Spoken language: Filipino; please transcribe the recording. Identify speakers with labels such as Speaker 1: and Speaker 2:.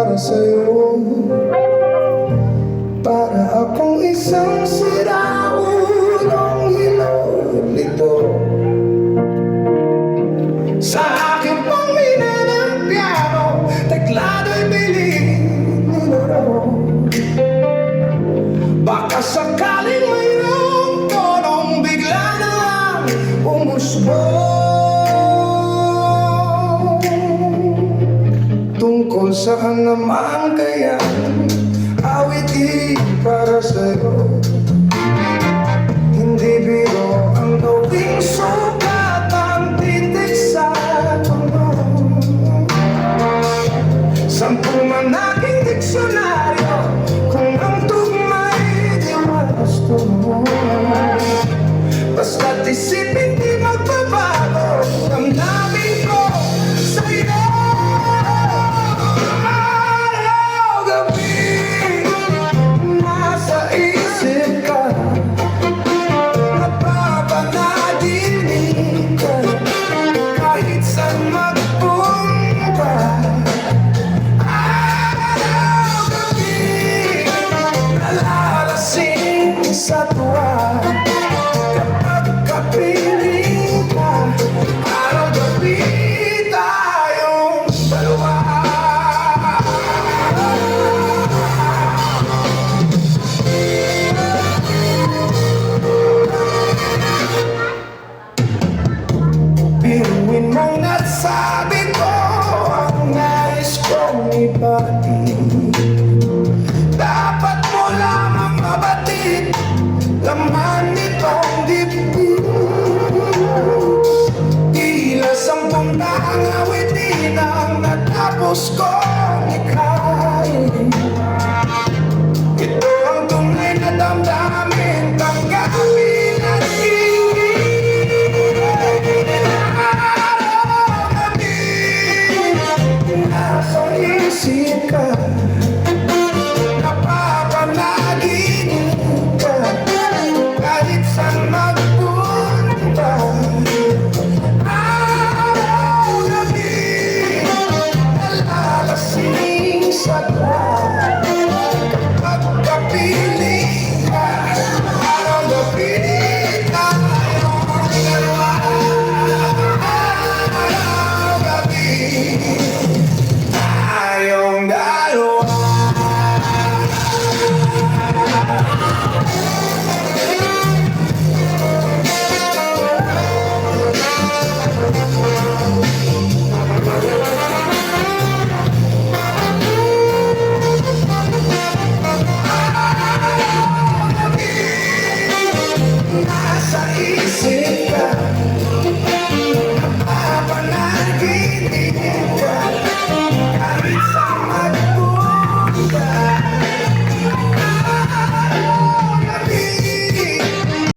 Speaker 1: para sa'yo. Para akong isang siraulong hilolito sa aking pamina ng piano, teklado'y bilinilaro. Baka sakaling mayroong tonong bigla na lang umusbong. Tungkol saan naman kaya awiti para sa'yo? Hindi biro ang gawing sukat ang titik sa mundo. 10 man aking diksyonaryo kung ang tugma'y di wasto mo. Basta't isipin di magbabago damdamin ko sa'yo. Sa tuwa kapag kapiling ka, araw-gabi tayong dalawa. Biruin mong nasabi ko ang nais kong ibatid. Dapat mo lamang mabatid laman nitong dibdib. Tila 10 taang awitin ang natapos kong ikhain. Ito ang tunay na damdamin, tanggapin at araw-gabi nasa isip ka. Sa tuwa kapag kapiling ka, araw-gabi tayong dalawa. Araw-gabi tayong dalawa.